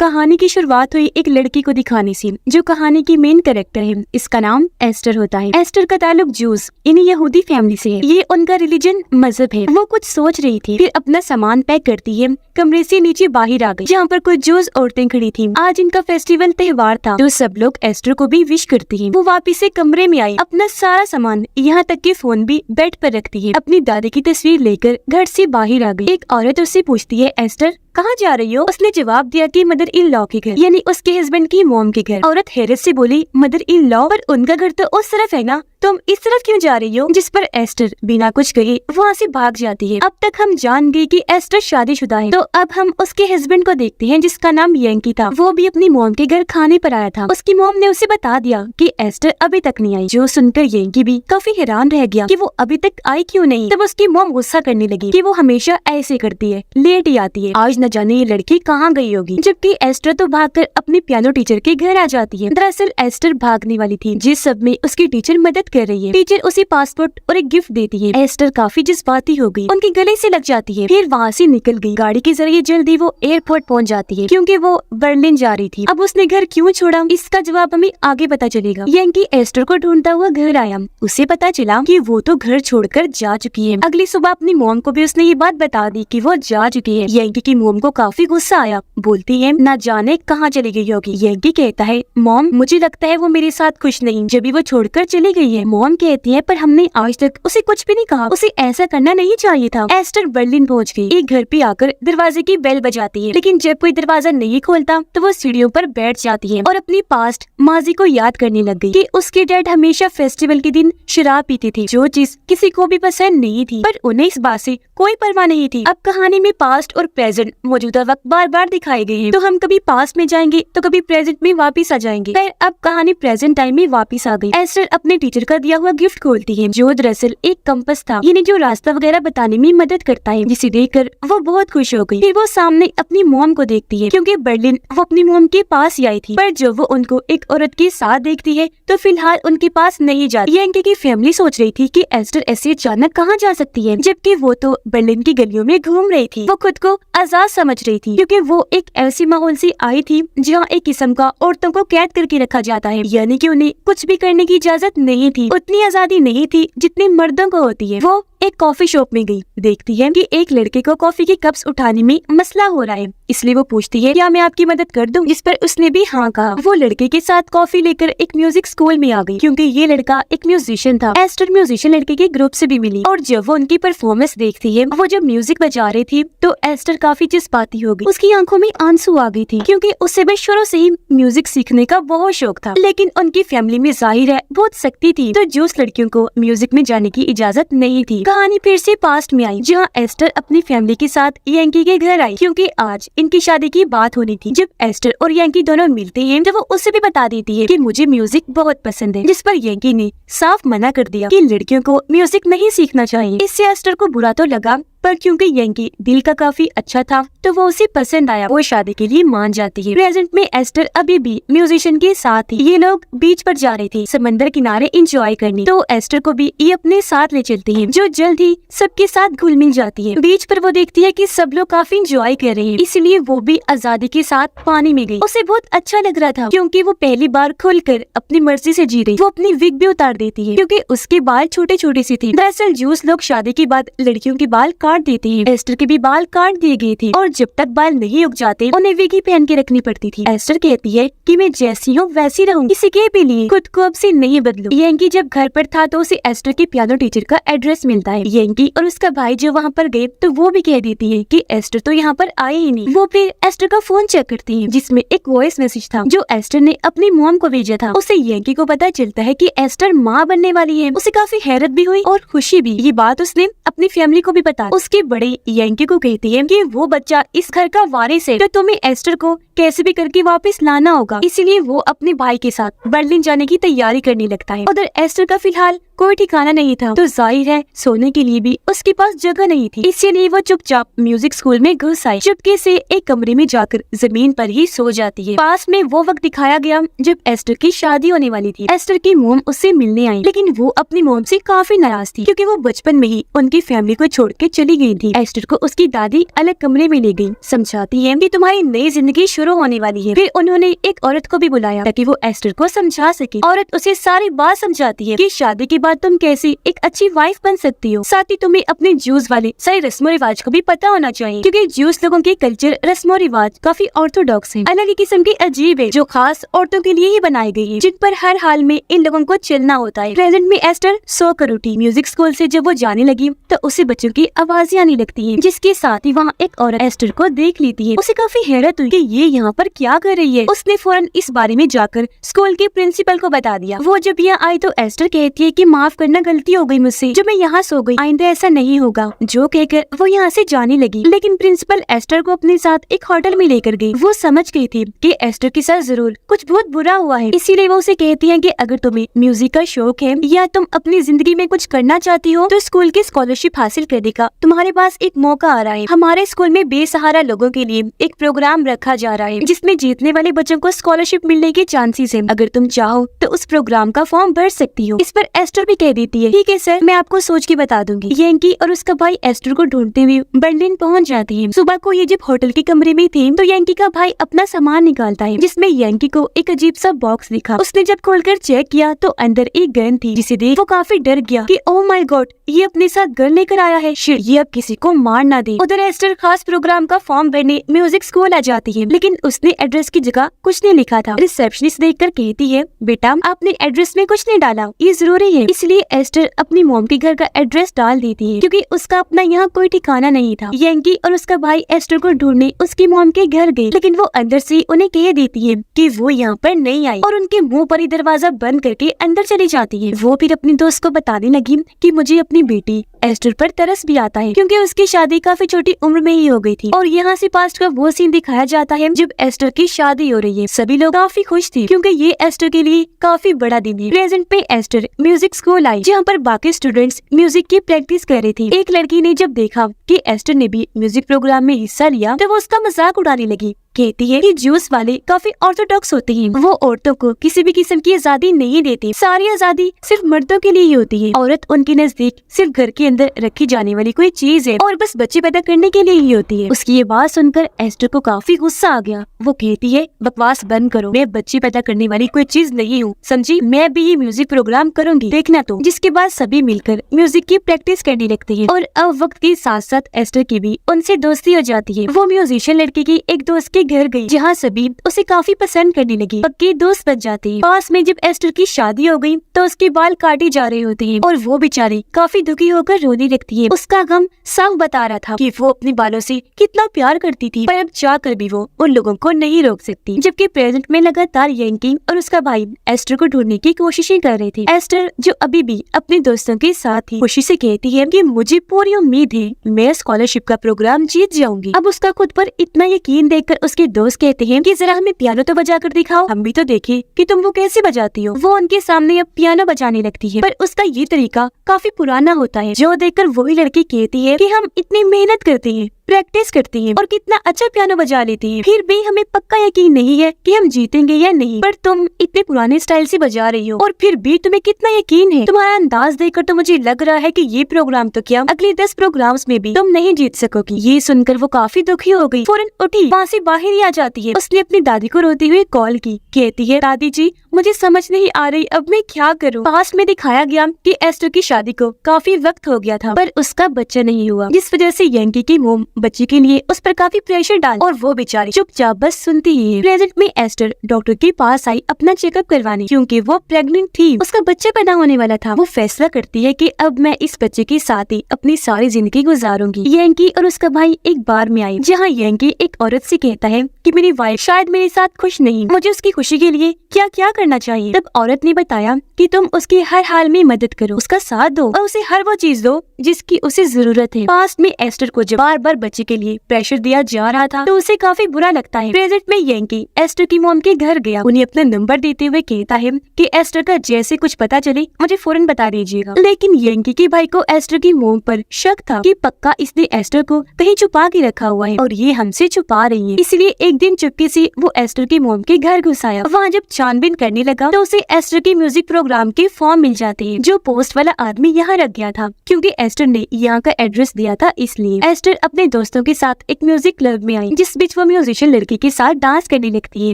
कहानी की शुरुआत हुई एक लड़की को दिखाने से जो कहानी की मेन कैरेक्टर है। इसका नाम एस्टर होता है। एस्टर का ताल्लुक जूस यानी यहूदी फैमिली से है। ये उनका रिलीजन मजहब है। वो कुछ सोच रही थी, फिर अपना सामान पैक करती है, कमरे से नीचे बाहर आ गई जहाँ पर कुछ जूस औरतें खड़ी थी। आज इनका फेस्टिवल त्योहार था तो सब लोग एस्टर को भी विश करती है। वो वापिस से कमरे में आई, अपना सारा सामान यहाँ तक कि फोन भी बेड पर रखती है। अपनी दादी की तस्वीर लेकर घर से बाहर आ गई। एक औरत उससे पूछती है, एस्टर कहाँ जा रही हो? उसने जवाब दिया कि मदर इन लॉ के घर, यानी उसके हस्बैंड की मॉम के घर। औरत हैरत से बोली, मदर इन लॉ, पर उनका घर तो उस तरफ है ना, तुम इस तरफ क्यों जा रही हो? जिस पर एस्टर बिना कुछ कहे वहाँ से भाग जाती है। अब तक हम जान गए कि एस्टर शादीशुदा है, तो अब हम उसके हस्बैंड को देखते हैं जिसका नाम यंकी था। वो भी अपनी मॉम के घर खाने पर आया था। उसकी मॉम ने उसे बता दिया कि एस्टर अभी तक नहीं आई। जो सुनकर यंकी भी काफी हैरान रह गया कि वो अभी तक आई क्यों नहीं। तब उसकी मॉम गुस्सा करने लगी कि वो हमेशा ऐसे करती है, लेट ही आती है। आज न जाने ये लड़की कहाँ गई होगी। जबकि एस्टर तो भागकर अपने पियानो टीचर के घर आ जाती है। दरअसल एस्टर भागने वाली थी, जिस सब में उसकी टीचर मदद कर रही है। टीचर उसे पासपोर्ट और एक गिफ्ट देती है। एस्टर काफी जज्बाती हो गई, उनके गले से लग जाती है, फिर वहाँ से निकल गई। गाड़ी के जरिए जल्दी वो एयरपोर्ट पहुँच जाती है क्योंकि वो बर्लिन जा रही थी। अब उसने घर क्यों छोड़ा, इसका जवाब हमें आगे पता चलेगा। यंकी एस्टर को ढूंढता हुआ घर आया। उसे पता चला कि वो तो घर छोड़कर जा चुकी है। अगली सुबह अपनी मॉम को भी उसने ये बात बता दी कि वो जा चुकी है। यंकी की मॉम को काफी गुस्सा आया, बोलती है ना जाने कहाँ चली गई होगी। यंकी कहता है, मॉम मुझे लगता है वो मेरे साथ खुश नहीं, जब भी वो छोड़कर चली गई है। मॉम कहती है, पर हमने आज तक उसे कुछ भी नहीं कहा, उसे ऐसा करना नहीं चाहिए था। एस्टर बर्लिन पहुँच गई। एक घर पे आकर दरवाजे की बेल बजाती है, लेकिन जब कोई दरवाजा नहीं खोलता तो वो सीढ़ियों पर बैठ जाती है और अपनी पास्ट माजी को याद करने लग गई कि उसके डैड हमेशा फेस्टिवल के दिन शराब पीती थी, जो चीज किसी को भी पसंद नहीं थी, पर उन्हें इस बात से कोई परवाह नहीं थी। अब कहानी में पास्ट और प्रेजेंट मौजूदा वक्त बार बार दिखाए गए हैं, तो हम कभी पास्ट में जाएंगे तो कभी प्रेजेंट में वापस आ जाएंगे। खैर अब कहानी प्रेजेंट टाइम में वापस आ गई। एस्टर अपने टीचर का दिया हुआ गिफ्ट खोलती है, जो दरअसल एक कंपास था, यानी जो रास्ता वगैरह बताने में मदद करता है, जिसे देखकर वो बहुत खुश हो गई। फिर वो सामने अपनी मॉम को देखती है, क्योंकि बर्लिन वो अपनी मॉम के पास ही आई थी, पर जब वो उनको एक औरत के साथ देखती है तो फिलहाल उनके पास नहीं जाती। यंकी की फैमिली सोच रही थी कि एस्टर ऐसे अचानक कहाँ जा सकती है, जबकि वो तो बर्लिन की गलियों में घूम रही थी। वो खुद को आजाद समझ रही थी, क्योंकि वो एक ऐसी माहौल से आई थी जहाँ एक किस्म का औरतों को कैद करके रखा जाता है, यानी कि उन्हें कुछ भी करने की इजाजत नहीं थी। उतनी आजादी नहीं थी जितनी मर्दों को होती है। वो एक कॉफी शॉप में गई, देखती है कि एक लड़के को कॉफी के कप्स उठाने में मसला हो रहा है, इसलिए वो पूछती है, क्या मैं आपकी मदद कर दूं? जिस पर उसने भी हाँ कहा। वो लड़के के साथ कॉफी लेकर एक म्यूजिक स्कूल में आ गई, क्योंकि ये लड़का एक म्यूजिशियन था। एस्टर म्यूजिशियन लड़के के ग्रुप से भी मिली, और जब वो उनकी परफॉर्मेंस देखती है, वो जब म्यूजिक बजा रही थी तो एस्टर काफी जज्बाती हो गई। उसकी आंखों में आंसू आ गई थी, क्योंकि उसे भी शुरू से ही म्यूजिक सीखने का बहुत शौक था, लेकिन उनकी फैमिली में जाहिर है बहुत सख्ती थी, तो जो लड़कियों को म्यूजिक में जाने की इजाजत नहीं थी। कहानी फिर से पास्ट में आई, जहाँ एस्टर अपनी फैमिली के साथ यंकी के घर आई, क्योंकि आज इनकी शादी की बात होनी थी। जब एस्टर और यंकी दोनों मिलते हैं तो वो उसे भी बता देती है कि मुझे म्यूजिक बहुत पसंद है, जिस पर यंकी ने साफ मना कर दिया कि लड़कियों को म्यूजिक नहीं सीखना चाहिए। इससे एस्टर को बुरा तो लगा, पर क्योंकि यंकी दिल का काफी अच्छा था तो वो उसे पसंद आया। वो शादी के लिए मान जाती है। प्रेजेंट में एस्टर अभी भी म्यूजिशियन के साथ थी। ये लोग बीच पर जा रहे थे समंदर किनारे एंजॉय करने, तो एस्टर को भी ये अपने साथ ले चलती है, जो जल्द ही सबके साथ घुल मिल जाती है। बीच पर वो देखती है कि सब लोग काफी एंजॉय कर रहे हैं, इसलिए वो भी आजादी के साथ पानी में गई। उसे बहुत अच्छा लग रहा था, क्योंकि वो पहली बार खुलकर अपनी मर्जी से जी रही। वो अपनी विग भी उतार देती है, क्योंकि उसके बाल छोटे छोटे से थे। दरअसल जूस लोग शादी के बाद लड़कियों के बाल काट देते हैं। एस्टर के भी बाल काट दिए गए थे, और जब तक बाल नहीं उग जाते उन्हें विग ही पहन के रखनी पड़ती थी। एस्टर कहती है कि मैं जैसी हूँ वैसी रहूंगी, किसी के भी लिए खुद को अब से नहीं बदलूं। यंकी जब घर पर था तो उसे एस्टर के पियानो टीचर का एड्रेस मिलता है। यंकी और उसका भाई जो वहाँ पर गए तो वो भी कह देती है कि एस्टर तो यहाँ पर आए ही नहीं। वो फिर एस्टर का फोन चेक करती है, जिसमें एक वॉइस मैसेज था जो एस्टर ने अपनी मॉम को भेजा था। उसे यंकी को पता चलता है कि एस्टर माँ बनने वाली है। उसे काफी हैरत भी हुई और खुशी भी। ये बात उसने अपनी फैमिली को भी बताई। उसके बड़े यंकी को कहती है कि वो बच्चा इस घर का वारिस है, तो तुम्हें एस्टर को कैसे भी करके वापस लाना होगा। इसीलिए वो अपने भाई के साथ बर्लिन जाने की तैयारी करने लगता है। उधर एस्टर का फिलहाल कोई ठिकाना नहीं था, तो जाहिर है सोने के लिए भी उसके पास जगह नहीं थी। इसीलिए वो चुपचाप म्यूजिक स्कूल में घुस आई, चुपके से एक कमरे में जाकर जमीन पर ही सो जाती है। पास में वो वक्त दिखाया गया जब एस्टर की शादी होने वाली थी। एस्टर की मोम उससे मिलने आई, लेकिन वो अपनी मोम से काफी नाराज थी क्योंकि वो बचपन में ही उनकी फैमिली को छोड़ के चली गई थी। एस्टर को उसकी दादी अलग कमरे में ले गई, समझाती है कि तुम्हारी नई जिंदगी शुरू होने वाली है। फिर उन्होंने एक औरत को भी बुलाया ताकि वो एस्टर को समझा सके। औरत उसे सारी बात समझाती है कि शादी के बाद तुम कैसे एक अच्छी वाइफ बन सकती हो। साथ ही तुम्हें अपने ज्यूस वाले सारे रस्मो रिवाज को भी पता होना चाहिए क्योंकि ज्यूस लोगों के कल्चर रस्मो रिवाज काफी ऑर्थोडॉक्स है, अलग ही किस्म की अजीब है, जो खास औरतों के लिए ही बनाई गई है, जिन पर हर हाल में इन लोगों को चलना होता है। प्रेजेंट में एस्टर सो कर उठी। म्यूजिक स्कूल से जब वो जाने लगी तो उसे बच्चों की आवाजें आने लगती है, जिसके साथ ही वहाँ एक औरत एस्टर को देख लेती है। उसे काफी हैरत हुई कि ये यहाँ पर क्या कर रही है। उसने फौरन इस बारे में जाकर स्कूल के प्रिंसिपल को बता दिया। वो जब यहाँ आई तो एस्टर कहती है कि माफ करना, गलती हो गई मुझसे, जो मैं यहाँ सो गई, आइंदा ऐसा नहीं होगा, जो कहकर वो यहाँ से जाने लगी। लेकिन प्रिंसिपल एस्टर को अपने साथ एक होटल में लेकर गई। वो समझ गई थी कि एस्टर के साथ जरूर कुछ बहुत बुरा हुआ है, इसीलिए वो उसे कहती है कि अगर तुम्हें म्यूजिक का शौक है या तुम अपनी जिंदगी में कुछ करना चाहती हो तो स्कूल की स्कॉलरशिप हासिल करने का तुम्हारे पास एक मौका आ रहा है। हमारे स्कूल में बेसहारा लोगों के लिए एक प्रोग्राम रखा जा रहा है जिसमें जीतने वाले बच्चों को स्कॉलरशिप मिलने के चांसेस है। अगर तुम चाहो तो उस प्रोग्राम का फॉर्म भर सकती हो। इस पर एस्टर भी कह देती है, ठीक है सर, मैं आपको सोच के बता दूंगी। यंकी और उसका भाई एस्टर को ढूंढते हुए बर्लिन पहुंच जाती है। सुबह को ये जब होटल के कमरे में थे तो यंकी का भाई अपना सामान निकालता है, जिसमें यंकी को एक अजीब सा बॉक्स दिखा। उसने जब खोलकर चेक किया तो अंदर एक गन थी, जिसे देख वो काफी डर गया कि ओह माय गॉड, ये अपने साथ गन लेकर आया है, शिट, ये अब किसी को मार ना दे। उधर एस्टर खास प्रोग्राम का फॉर्म भरने म्यूजिक स्कूल आ जाती है, लेकिन उसने एड्रेस की जगह कुछ नहीं लिखा था। रिसेप्शनिस्ट देखकर कहती है, बेटा आपने एड्रेस में कुछ नहीं डाला, ये जरूरी है। इसलिए एस्टर अपनी मॉम के घर का एड्रेस डाल देती है क्योंकि उसका अपना यहाँ कोई ठिकाना नहीं था। यंकी और उसका भाई एस्टर को ढूंढने उसकी मॉम के घर गए, लेकिन वो अंदर से उन्हें कह देती है कि वो यहाँ पर नहीं आई और उनके मुंह पर ही दरवाजा बंद करके अंदर चली जाती है। वो फिर अपनी दोस्त को बताने लगी कि मुझे अपनी बेटी एस्टर पर तरस भी आता है क्योंकि उसकी शादी काफी छोटी उम्र में ही हो गई थी। और यहाँ से पास्ट का वो सीन दिखाया जाता है जब एस्टर की शादी हो रही है। सभी लोग काफी खुश थे क्योंकि ये एस्टर के लिए काफी बड़ा दिन है। प्रेजेंट में एस्टर म्यूजिक स्कूल आई जहाँ पर बाकी स्टूडेंट्स म्यूजिक की प्रैक्टिस कर रही थी। एक लड़की ने जब देखा कि एस्टर ने भी म्यूजिक प्रोग्राम में हिस्सा लिया तो वो उसका मजाक उड़ाने लगी। कहती है कि ज्यूस वाले काफी ऑर्थोडॉक्स होते हैं, वो औरतों को किसी भी किस्म की आजादी नहीं देते, सारी आजादी सिर्फ मर्दों के लिए ही होती है। औरत उनके नजदीक सिर्फ घर के अंदर रखी जाने वाली कोई चीज है और बस बच्चे पैदा करने के लिए ही होती है। उसकी ये बात सुनकर एस्टर को काफी गुस्सा आ गया। वो कहती है, बकवास बंद करो, मैं बच्चे पैदा करने वाली कोई चीज नहीं हूँ, समझी, मैं भी ये म्यूजिक प्रोग्राम करूंगी, देखना तो। जिसके बाद सभी मिलकर म्यूजिक की प्रैक्टिस करने लगते हैं और अब वक्त के साथ साथ एस्टर की भी उनसे दोस्ती हो जाती है। वो म्यूजिशियन लड़की की एक दोस्त के घर गई जहाँ सभी उसे काफी पसंद करने लगी, पक्के दोस्त बन जाते हैं। पास में जब एस्टर की शादी हो गई तो उसके बाल काटे जा रहे होते हैं और वो बेचारी काफी दुखी होकर रोने लगती है। उसका गम साफ बता रहा था कि वो अपने बालों से कितना प्यार करती थी, पर अब जाकर भी वो उन लोगों को नहीं रोक सकती। जबकि प्रेजेंट में लगातार यंकी और उसका भाई एस्टर को ढूंढने की कोशिशें कर रहे थे। एस्टर जो अभी भी अपने दोस्तों के साथ थी, खुशी से कहती है कि मुझे पूरी उम्मीद है मैं स्कॉलरशिप का प्रोग्राम जीत जाऊंगी। अब उसका खुद पर इतना यकीन देखकर उसके दोस्त कहते हैं कि जरा हमें पियानो तो बजा कर दिखाओ, हम भी तो देखें कि तुम वो कैसे बजाती हो। वो उनके सामने अब पियानो बजाने लगती है, पर उसका ये तरीका काफी पुराना होता है, जो देखकर वही लड़की कहती है कि हम इतनी मेहनत करते हैं, प्रैक्टिस करती हैं और कितना अच्छा पियानो बजा लेती हैं, फिर भी हमें पक्का यकीन नहीं है कि हम जीतेंगे या नहीं। पर तुम इतने पुराने स्टाइल से बजा रही हो और फिर भी तुम्हें कितना यकीन है। तुम्हारा अंदाज देखकर तो मुझे लग रहा है कि ये प्रोग्राम तो क्या अगले 10 प्रोग्राम्स में भी तुम नहीं जीत सकोगी। ये सुनकर वो काफी दुखी हो गई, फौरन उठी वहाँ से बाहर ही आ जाती है। उसने अपनी दादी को रोते हुए कॉल की, कहती है, दादी जी मुझे समझ नहीं आ रही अब मैं क्या करूँ। पास में दिखाया गया कि एस्टर की शादी को काफी वक्त हो गया था पर उसका बच्चा नहीं हुआ, जिस वजह से यंकी की मोम बच्चे के लिए उस पर काफी प्रेशर डाल और वो बेचारी चुपचाप बस सुनती ही है। प्रेजेंट में एस्टर डॉक्टर के पास आई अपना चेकअप करवाने क्योंकि वो प्रेग्नेंट थी, उसका बच्चा पैदा होने वाला था। वो फैसला करती है कि अब मैं इस बच्चे के साथ ही अपनी सारी जिंदगी गुजारूंगी। यंकी और उसका भाई एक बार में आई जहाँ यंकी एक औरत से कहता है कि मेरी वाइफ शायद मेरे साथ खुश नहीं, मुझे उसकी खुशी के लिए क्या क्या करना चाहिए। तब औरत ने बताया कि तुम उसकी हर हाल में मदद करो, उसका साथ दो और उसे हर वो चीज दो जिसकी उसे जरूरत है। पास्ट में एस्टर को जब बार बार बच्चे के लिए प्रेशर दिया जा रहा था तो उसे काफी बुरा लगता है। प्रेजेंट में यंकी एस्टर की मॉम के घर गया, उन्हें अपना नंबर देते हुए कहता है कि एस्टर का जैसे कुछ पता चले मुझे फौरन बता दीजिएगा। लेकिन यंकी के भाई को एस्टर की मॉम पर शक था कि पक्का इसने एस्टर को कहीं छुपा के रखा हुआ है और ये हमसे छुपा रही है। इसलिए एक दिन चुपके से वो एस्टर की मॉम के घर घुस आया। वहाँ जब छानबीन करने लगा तो उसे एस्टर के म्यूजिक प्रोग्राम के फॉर्म मिल जाते हैं जो पोस्ट वाला आदमी यहाँ रख गया था, क्योंकि एस्टर ने यहाँ का एड्रेस दिया था। इसलिए एस्टर अपने दोस्तों के साथ एक म्यूजिक क्लब में आई, जिस बीच वो म्यूजिशियन लड़की के साथ डांस करने लगती है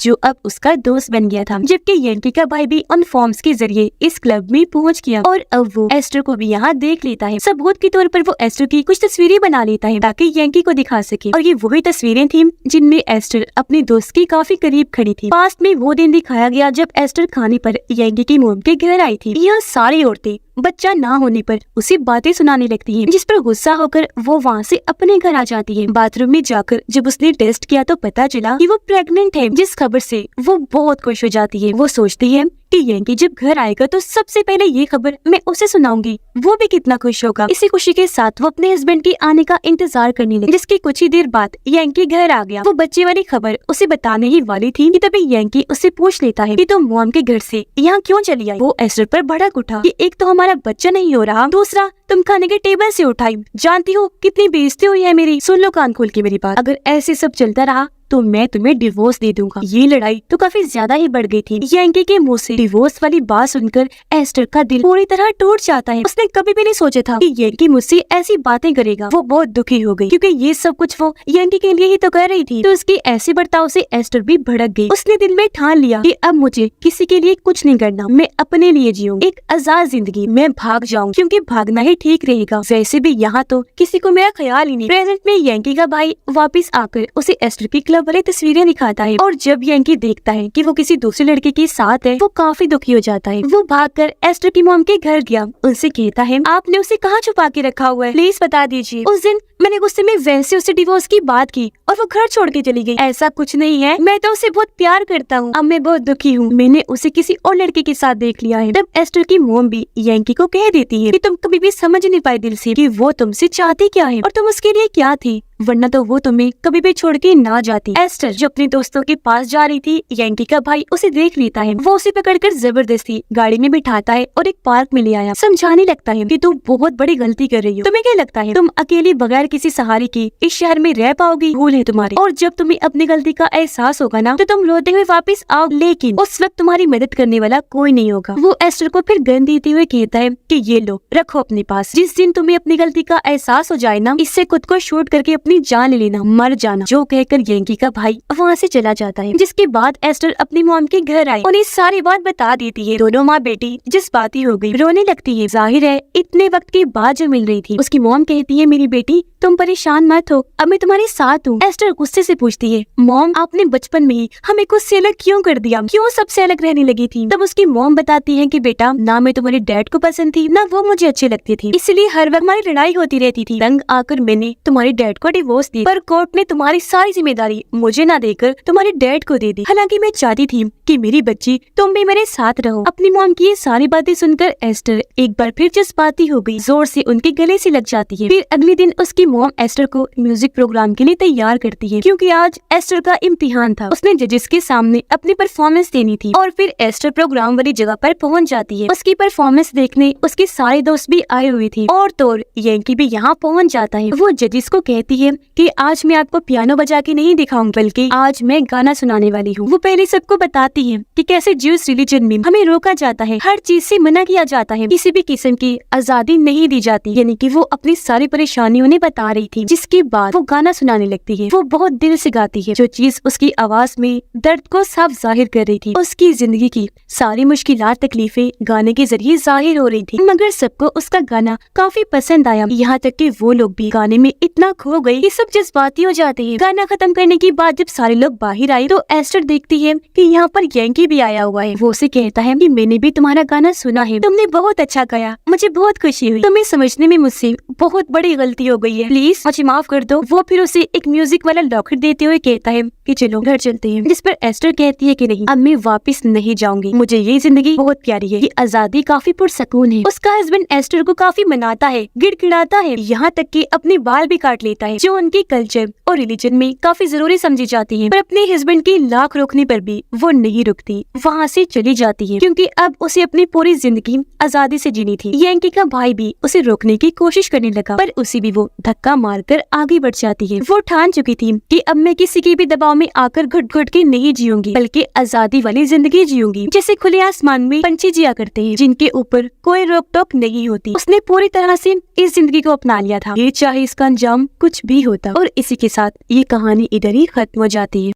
जो अब उसका दोस्त बन गया था। जबकि यंकी का भाई भी उन फॉर्म्स के जरिए इस क्लब में पहुँच गया और अब वो एस्टर को भी यहाँ देख लेता है। सबूत के तौर पर वो एस्टर की कुछ तस्वीरें बना लेता है ताकि यंकी को दिखा सके, और ये वही तस्वीरें थी जिनमें एस्टर अपने दोस्त के काफी करीब खड़ी थी। पास्ट में वो दिन दिखाया गया जब एस्टर खाने पर यंकी की मॉम के घर आई थी। यह सारी औरतें बच्चा ना होने पर उसे बातें सुनाने लगती हैं, जिस पर गुस्सा होकर वो वहाँ से अपने घर आ जाती है। बाथरूम में जाकर जब उसने टेस्ट किया तो पता चला कि वो प्रेग्नेंट है, जिस खबर से वो बहुत खुश हो जाती है। वो सोचती है कि यंकी जब घर आएगा तो सबसे पहले ये खबर मैं उसे सुनाऊंगी, वो भी कितना खुश होगा। इसी खुशी के साथ वो अपने हस्बैंड के आने का इंतजार करने लगी, जिसकी कुछ ही देर बाद यंकी घर आ गया। वो बच्चे वाली खबर उसे बताने ही वाली थी कि तभी यंकी उससे पूछ लेता है कि तुम मॉम के घर से यहाँ क्यों चली आई। वो एस्टर पर भड़क उठा कि एक तो हमारा बच्चा नहीं हो रहा, दूसरा तुम खाने के टेबल से उठाई, जानती हो कितनी बेइज्जती हुई है मेरी। सुन लो कान खोल के मेरी बात, अगर ऐसे सब चलता रहा तो मैं तुम्हें डिवोर्स दे दूंगा। ये लड़ाई तो काफी ज्यादा ही बढ़ गई थी। यंकी के मुंह से डिवोर्स वाली बात सुनकर एस्टर का दिल पूरी तरह टूट जाता है। उसने कभी भी नहीं सोचा था कि यंकी मुझसे ऐसी बातें करेगा। वो बहुत दुखी हो गई क्योंकि ये सब कुछ वो यंकी के लिए ही तो कर रही थी। तो उसके ऐसे बर्ताव से एस्टर भी भड़क गई। उसने दिल में ठान लिया कि अब मुझे किसी के लिए कुछ नहीं करना, मैं अपने लिए जीऊंगी एक आजाद जिंदगी। मैं भाग जाऊँ क्योंकि भागना ही ठीक रहेगा। वैसे भी यहाँ तो किसी को मेरा ख्याल ही नहीं। प्रेजेंट में यंकी का भाई वापिस आकर उसे एस्टर की वाली तस्वीरें दिखाता है, और जब यंकी देखता है कि वो किसी दूसरे लड़के के साथ है वो काफी दुखी हो जाता है। वो भागकर एस्टर की मॉम के घर गया, उनसे कहता है आपने उसे कहाँ छुपा के रखा हुआ है, प्लीज बता दीजिए। उस दिन मैंने गुस्से में वैसे उसे डिवोर्स की बात की और वो घर छोड़ के चली गई। ऐसा कुछ नहीं है, मैं तो उसे बहुत प्यार करता हूँ। अब मैं बहुत दुखी हूँ, मैंने उसे किसी और लड़के के साथ देख लिया है। तब एस्टर की मॉम भी यंकी को कह देती है कि तुम कभी भी समझ नहीं पाए दिल से कि वो तुमसे चाहती क्या है और तुम उसके लिए क्या थी, वरना तो वो तुम्हें कभी भी छोड़ के ना जाती। एस्टर जो अपने दोस्तों के पास जा रही थी, यंकी का भाई उसे देख लेता है। वो उसे पकड़कर जबरदस्ती गाड़ी में बिठाता है और एक पार्क में ले आया। समझाने लगता है कि तुम बहुत बड़ी गलती कर रही हो। तुम्हें क्या लगता है तुम अकेली बगैर किसी सहारे के इस शहर में रह पाओगी? भूल है तुम्हारी, और जब तुम्हें अपनी गलती का एहसास होगा ना तो तुम रोते हुए वापस आओ, लेकिन उस वक्त तुम्हारी मदद करने वाला कोई नहीं होगा। वो एस्टर को फिर गन देते हुए कहता है कि ये लो रखो अपने पास, जिस दिन तुम्हें अपनी गलती का एहसास हो जाए ना, इससे खुद को शूट करके अपनी जान ले लेना, मर जाना। जो कहकर यंकी का भाई वहाँ से चला जाता है। जिसके बाद एस्टर अपनी मॉम के घर आई, उन्हें सारी बात बता देती है। दोनों माँ बेटी जिस बात ही हो गई, रोने लगती है। जाहिर है इतने वक्त के बाद जो मिल रही थी। उसकी मॉम कहती है मेरी बेटी तुम परेशान मत हो, अब मैं तुम्हारे साथ हूँ। एस्टर गुस्से से पूछती है मॉम आपने बचपन में ही हमें खुद से अलग क्यों कर दिया, क्यों सबसे अलग रहने लगी थी? तब उसकी मॉम बताती है कि बेटा ना मैं तुम्हारे डैड को पसंद थी ना वो मुझे अच्छी लगती थी, इसलिए हर वक्त हमारी लड़ाई होती रहती थी। तंग आकर मैंने तुम्हारे डैड को डिवोर्स दी, पर कोर्ट ने तुम्हारी सारी जिम्मेदारी मुझे ना देकर तुम्हारे डैड को दे दी। हालांकि मैं चाहती थी कि मेरी बच्ची तुम भी मेरे साथ रहो। अपनी मॉम की ये सारी बातें सुनकर एस्टर एक बार फिर जज्बाती हो गई, जोर से उनके गले से लग जाती है। फिर अगले दिन उसकी मॉम एस्टर को म्यूजिक प्रोग्राम के लिए तैयार करती है, क्योंकि आज एस्टर का इम्तिहान था। उसने जजेस के सामने अपनी परफॉर्मेंस देनी थी, और फिर एस्टर प्रोग्राम वाली जगह पर पहुंच जाती है। उसकी परफॉर्मेंस देखने उसके सारे दोस्त भी आए हुए थे, और तो यंकी भी यहाँ पहुँच जाता है। वो जजेस को कहती है कि आज मैं आपको पियानो बजा के नहीं दिखाऊंगी, बल्कि आज मैं गाना सुनाने वाली हूँ। वो पहले सबको बताती है कि कैसे ज्यूस रिलीजन में हमें रोका जाता है, हर चीज से मना किया जाता है, किसी भी किस्म की आजादी नहीं दी जाती। यानी कि वो अपनी सारी परेशानियों उन्हें बता रही थी। जिसके बाद वो गाना सुनाने लगती है। वो बहुत दिल से गाती है, जो चीज उसकी आवाज में दर्द को साफ जाहिर कर रही थी। उसकी जिंदगी की सारी मुश्किलात तकलीफें गाने के जरिए जाहिर हो रही थी। मगर सबको उसका गाना काफी पसंद आया, यहाँ तक कि वो लोग भी गाने में इतना खो गए कि सब जज्बाती हो जाते हैं। गाना खत्म करने के बाद जब सारे लोग बाहर आए तो एस्टर देखती है कि यहाँ पर यंकी भी आया हुआ है। वो उसे कहता है कि मैंने भी तुम्हारा गाना सुना है, तुमने बहुत अच्छा गाया, मुझे बहुत खुशी हुई। तुम्हें समझने में मुझसे बहुत बड़ी गलती हो गई है, प्लीज मुझे माफ कर दो। वो फिर उसे एक म्यूजिक वाला लॉकेट देते हुए कहता है कि चलो घर चलते हैं। जिस पर एस्टर कहती है कि नहीं, अब मैं वापस नहीं जाऊंगी, मुझे ये जिंदगी बहुत प्यारी है, ये आजादी काफी पुरसकून है। उसका हस्बैंड एस्टर को काफी मनाता है, गिड़गिड़ाता है, यहाँ तक कि अपने बाल भी काट लेता है, जो उनके कल्चर और रिलीजन में काफी जरूरी समझी जाती है। पर अपने हस्बैंड की लाख रोकने पर भी वो नहीं रुकती, वहाँ से चली जाती है क्योंकि अब उसे अपनी पूरी जिंदगी आजादी से जीनी थी। यांकी का भाई भी उसे रोकने की कोशिश करने लगा, पर उसे भी वो धक्का मारकर आगे बढ़ जाती है। वो ठान चुकी थी कि अब मैं किसी के भी दबाव में आकर घुट घुट के नहीं जीऊंगी, बल्कि आजादी वाली जिंदगी जीऊंगी, जैसे खुले आसमान में पंछी जिया करते हैं, जिनके ऊपर कोई रोक टोक नहीं होती। उसने पूरी तरह से इस जिंदगी को अपना लिया था, ये चाहे इसका अंजाम कुछ भी होता। और इसी के साथ ये कहानी इधर ही खत्म हो जाती है।